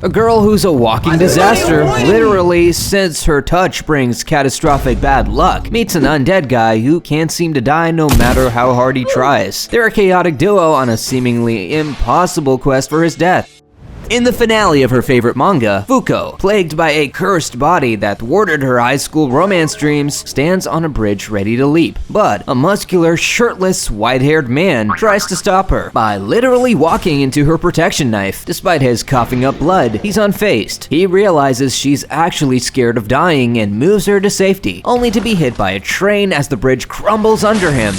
A girl who's a walking disaster, literally, since her touch brings catastrophic bad luck, meets an undead guy who can't seem to die no matter how hard he tries. They're a chaotic duo on a seemingly impossible quest for his death. In the finale of her favorite manga, Fuuko, plagued by a cursed body that thwarted her high school romance dreams, stands on a bridge ready to leap. But a muscular, shirtless, white-haired man tries to stop her by literally walking into her protection knife. Despite his coughing up blood, he's unfazed. He realizes she's actually scared of dying and moves her to safety, only to be hit by a train as the bridge crumbles under him.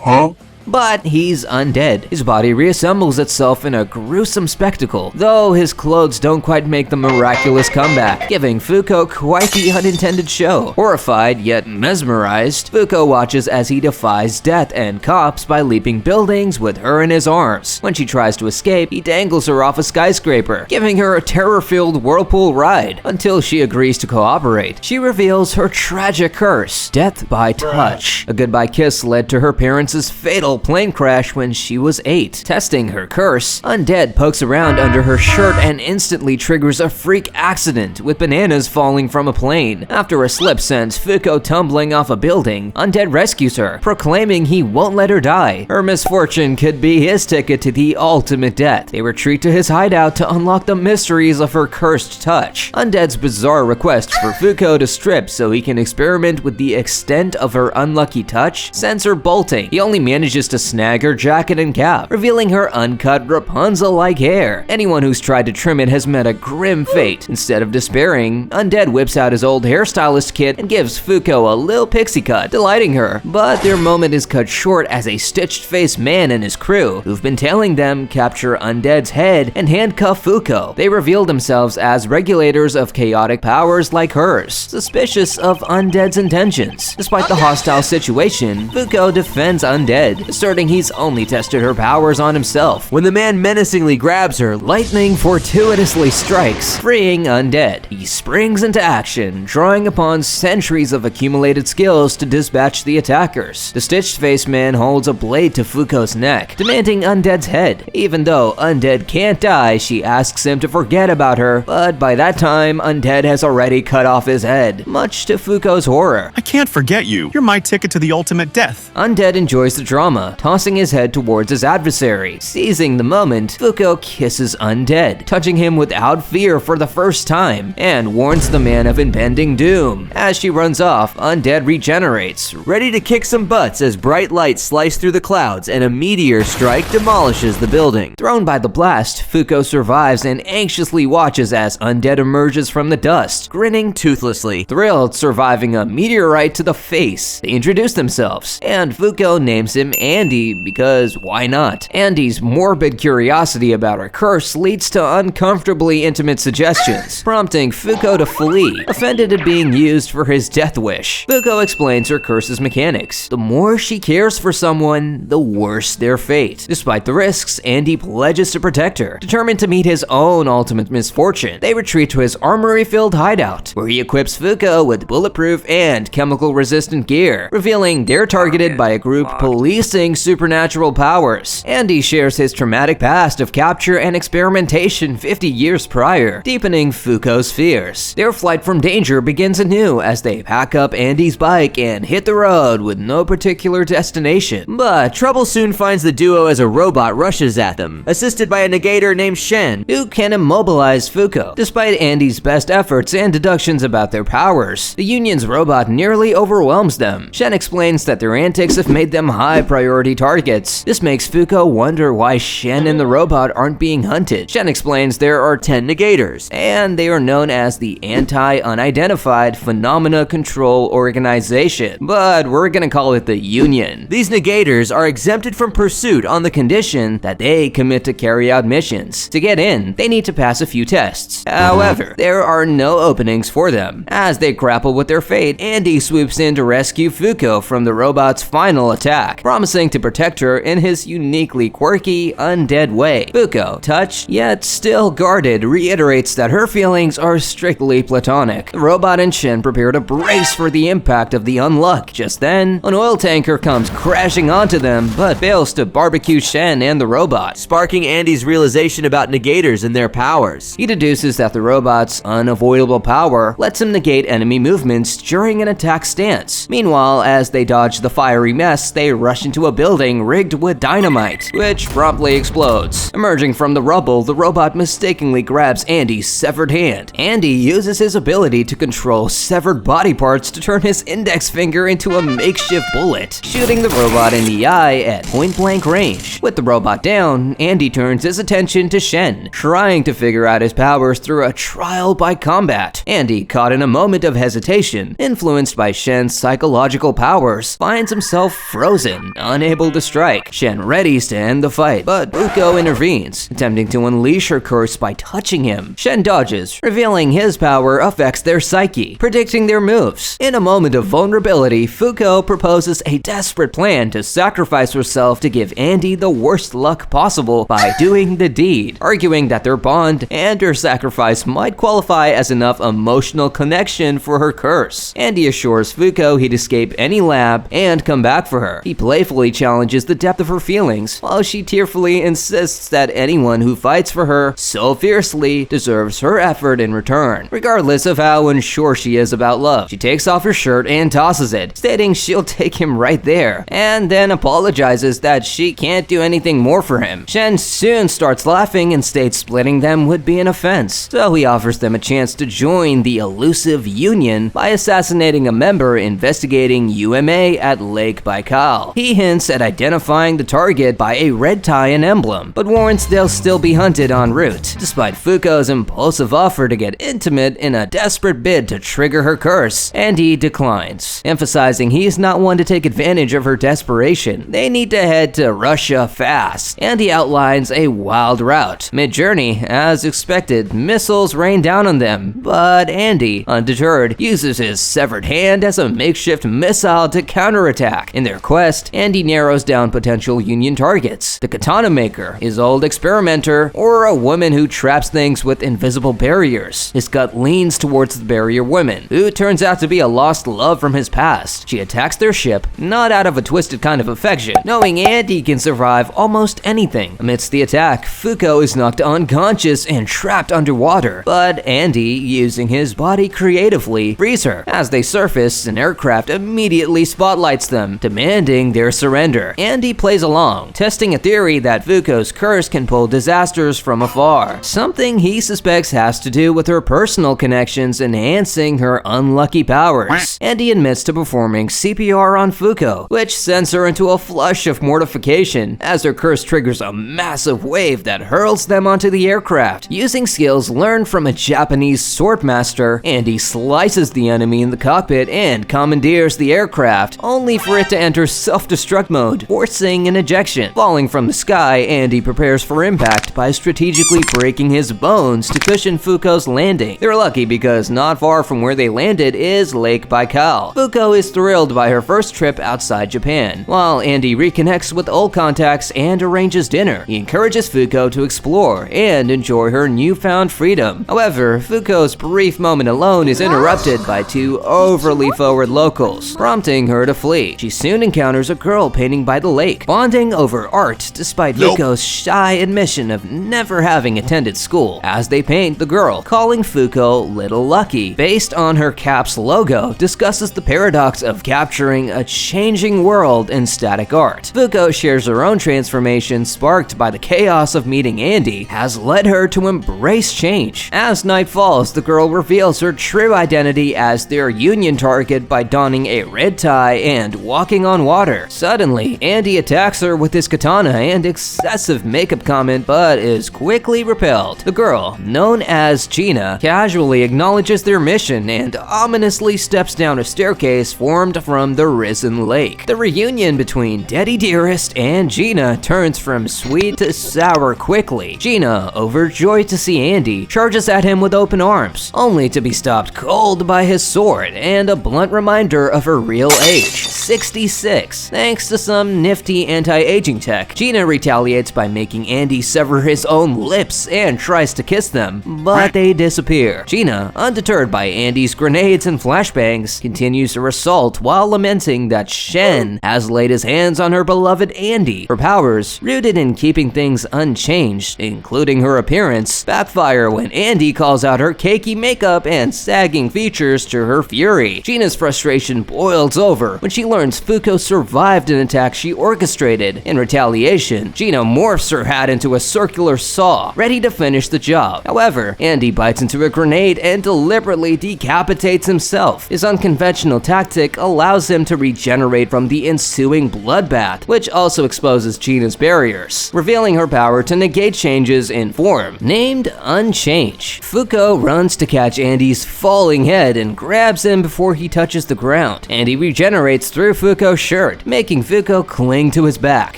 Huh? But he's undead. His body reassembles itself in a gruesome spectacle, though his clothes don't quite make the miraculous comeback, giving Fuuko quite the unintended show. Horrified yet mesmerized, Fuuko watches as he defies death and cops by leaping buildings with her in his arms. When she tries to escape, he dangles her off a skyscraper, giving her a terror-filled whirlpool ride. Until she agrees to cooperate, she reveals her tragic curse, death by touch. A goodbye kiss led to her parents' fatal plane crash when she was 8. Testing her curse, Undead pokes around under her shirt and instantly triggers a freak accident with bananas falling from a plane. After a slip sends Fuuko tumbling off a building, Undead rescues her, proclaiming he won't let her die. Her misfortune could be his ticket to the ultimate death. They retreat to his hideout to unlock the mysteries of her cursed touch. Undead's bizarre request for Fuuko to strip so he can experiment with the extent of her unlucky touch sends her bolting. He only manages to snag her jacket and cap, revealing her uncut Rapunzel-like hair. Anyone who's tried to trim it has met a grim fate. Instead of despairing, Undead whips out his old hairstylist kit and gives Fuuko a little pixie cut, delighting her. But their moment is cut short as a stitched-faced man and his crew, who've been tailing them, capture Undead's head and handcuff Fuuko. They reveal themselves as regulators of chaotic powers like hers, suspicious of Undead's intentions. Despite the hostile situation, Fuuko defends Undead, asserting he's only tested her powers on himself. When the man menacingly grabs her, lightning fortuitously strikes, freeing Undead. He springs into action, drawing upon centuries of accumulated skills to dispatch the attackers. The stitched-faced man holds a blade to Fuuko's neck, demanding Undead's head. Even though Undead can't die, she asks him to forget about her, but by that time, Undead has already cut off his head, much to Fuuko's horror. I can't forget you. You're my ticket to the ultimate death. Undead enjoys the drama, tossing his head towards his adversary. Seizing the moment, Fuuko kisses Undead, touching him without fear for the first time, and warns the man of impending doom. As she runs off, Undead regenerates, ready to kick some butts as bright lights slice through the clouds and a meteor strike demolishes the building. Thrown by the blast, Fuuko survives and anxiously watches as Undead emerges from the dust, grinning toothlessly, thrilled surviving a meteorite to the face. They introduce themselves, and Fuuko names him Andy because why not? Andy's morbid curiosity about her curse leads to uncomfortably intimate suggestions, prompting Fuuko to flee, offended at being used for his death wish. Fuuko explains her curse's mechanics. The more she cares for someone, the worse their fate. Despite the risks, Andy pledges to protect her, determined to meet his own ultimate misfortune. They retreat to his armory-filled hideout, where he equips Fuuko with bulletproof and chemical-resistant gear, revealing they're targeted by a group policing supernatural powers. Andy shares his traumatic past of capture and experimentation 50 years prior, deepening Fuuko's fears. Their flight from danger begins anew as they pack up Andy's bike and hit the road with no particular destination. But trouble soon finds the duo as a robot rushes at them, assisted by a negator named Shen, who can immobilize Fuuko. Despite Andy's best efforts and deductions about their powers, the Union's robot nearly overwhelms them. Shen explains that their antics have made them high-priority targets. This makes Fuuko wonder why Shen and the robot aren't being hunted. Shen explains there are 10 negators, and they are known as the Anti-Unidentified Phenomena Control Organization, but we're gonna call it the Union. These negators are exempted from pursuit on the condition that they commit to carry out missions. To get in, they need to pass a few tests. However, there are no openings for them. As they grapple with their fate, Andy swoops in to rescue Fuuko from the robot's final attack, promising promising to protect her in his uniquely quirky, undead way. Fuuko, touched yet still guarded, reiterates that her feelings are strictly platonic. The robot and Shen prepare to brace for the impact of the Unluck. Just then, an oil tanker comes crashing onto them, but fails to barbecue Shen and the robot, sparking Andy's realization about negators and their powers. He deduces that the robot's unavoidable power lets him negate enemy movements during an attack stance. Meanwhile, as they dodge the fiery mess, they rush into a building rigged with dynamite, which promptly explodes. Emerging from the rubble, the robot mistakenly grabs Andy's severed hand. Andy uses his ability to control severed body parts to turn his index finger into a makeshift bullet, shooting the robot in the eye at point-blank range. With the robot down, Andy turns his attention to Shen, trying to figure out his powers through a trial by combat. Andy, caught in a moment of hesitation, influenced by Shen's psychological powers, finds himself frozen, unable to strike. Shen readies to end the fight, but Fuuko intervenes, attempting to unleash her curse by touching him. Shen dodges, revealing his power affects their psyche, predicting their moves. In a moment of vulnerability, Fuuko proposes a desperate plan to sacrifice herself to give Andy the worst luck possible by doing the deed, arguing that their bond and her sacrifice might qualify as enough emotional connection for her curse. Andy assures Fuuko he'd escape any lab and come back for her. He playfully challenges the depth of her feelings, while she tearfully insists that anyone who fights for her so fiercely deserves her effort in return, regardless of how unsure she is about love. She takes off her shirt and tosses it, stating she'll take him right there, and then apologizes that she can't do anything more for him. Shen soon starts laughing and states splitting them would be an offense, so he offers them a chance to join the elusive Union by assassinating a member investigating UMA at Lake Baikal. He hints at identifying the target by a red tie and emblem, but warns they'll still be hunted en route. Despite Fuuko's impulsive offer to get intimate in a desperate bid to trigger her curse, Andy declines, emphasizing he's not one to take advantage of her desperation. They need to head to Russia fast, and he outlines a wild route. Mid-journey, as expected, missiles rain down on them, but Andy, undeterred, uses his severed hand as a makeshift missile to counterattack. In their quest, Andy narrows down potential Union targets: the katana maker, his old experimenter, or a woman who traps things with invisible barriers. His gut leans towards the barrier woman, who turns out to be a lost love from his past. She attacks their ship, not out of a twisted kind of affection, knowing Andy can survive almost anything. Amidst the attack, Fuuko is knocked unconscious and trapped underwater, but Andy, using his body creatively, frees her. As they surface, an aircraft immediately spotlights them, demanding their surrender. Andy plays along, testing a theory that Fuuko's curse can pull disasters from afar, something he suspects has to do with her personal connections enhancing her unlucky powers. Andy admits to performing CPR on Fuuko, which sends her into a flush of mortification as her curse triggers a massive wave that hurls them onto the aircraft. Using skills learned from a Japanese swordmaster, Andy slices the enemy in the cockpit and commandeers the aircraft, only for it to enter self-destruct mode, forcing an ejection. Falling from the sky, Andy prepares for impact by strategically breaking his bones to cushion Fuuko's landing. They're lucky because not far from where they landed is Lake Baikal. Fuuko is thrilled by her first trip outside Japan, while Andy reconnects with old contacts and arranges dinner. He encourages Fuuko to explore and enjoy her newfound freedom. However, Fuuko's brief moment alone is interrupted by two overly forward locals, prompting her to flee. She soon encounters a girl painting by the lake, bonding over art despite Fuuko's shy admission of never having attended school. As they paint, the girl, calling Fuuko Little Lucky, based on her cap's logo, discusses the paradox of capturing a changing world in static art. Fuuko shares her own transformation sparked by the chaos of meeting Andy has led her to embrace change. As night falls, the girl reveals her true identity as their Union target by donning a red tie and walking on water. Suddenly, Andy attacks her with his katana and excessive makeup comment, but is quickly repelled. The girl, known as Gina, casually acknowledges their mission and ominously steps down a staircase formed from the risen lake. The reunion between Daddy Dearest and Gina turns from sweet to sour quickly. Gina, overjoyed to see Andy, charges at him with open arms, only to be stopped cold by his sword and a blunt reminder of her real age, 66. Thanks thanks to some nifty anti-aging tech. Gina retaliates by making Andy sever his own lips and tries to kiss them, but they disappear. Gina, undeterred by Andy's grenades and flashbangs, continues her assault while lamenting that Shen has laid his hands on her beloved Andy. Her powers, rooted in keeping things unchanged, including her appearance, backfire when Andy calls out her cakey makeup and sagging features to her fury. Gina's frustration boils over when she learns Fuuko survived an attack she orchestrated. In retaliation, Gina morphs her hat into a circular saw, ready to finish the job. However, Andy bites into a grenade and deliberately decapitates himself. His unconventional tactic allows him to regenerate from the ensuing bloodbath, which also exposes Gina's barriers, revealing her power to negate changes in form, named Unchange. Fuuko runs to catch Andy's falling head and grabs him before he touches the ground. Andy regenerates through Fuuko's shirt, making Fuuko cling to his back.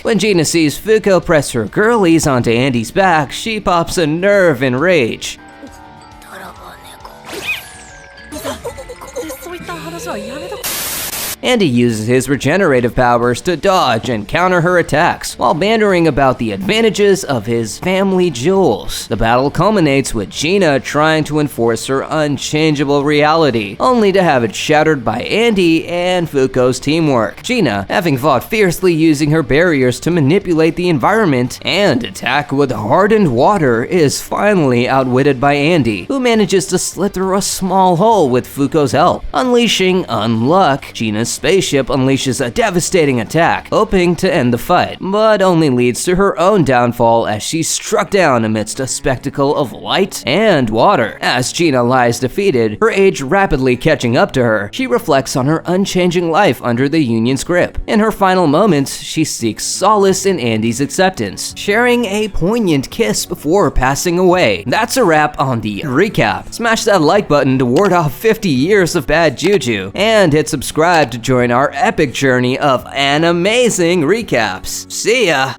When Gina sees Fuuko press her girlies onto Andy's back, she pops a nerve in rage. Andy uses his regenerative powers to dodge and counter her attacks, while bantering about the advantages of his family jewels. The battle culminates with Gina trying to enforce her unchangeable reality, only to have it shattered by Andy and Fuuko's teamwork. Gina, having fought fiercely using her barriers to manipulate the environment and attack with hardened water, is finally outwitted by Andy, who manages to slit through a small hole with Fuuko's help. Unleashing Unluck, Gina's spaceship unleashes a devastating attack, hoping to end the fight, but only leads to her own downfall as she's struck down amidst a spectacle of light and water. As Gina lies defeated, her age rapidly catching up to her, she reflects on her unchanging life under the Union's grip. In her final moments, she seeks solace in Andy's acceptance, sharing a poignant kiss before passing away. That's a wrap on the recap. Smash that like button to ward off 50 years of bad juju, and hit subscribe to join our epic journey of an amazing recaps. See ya!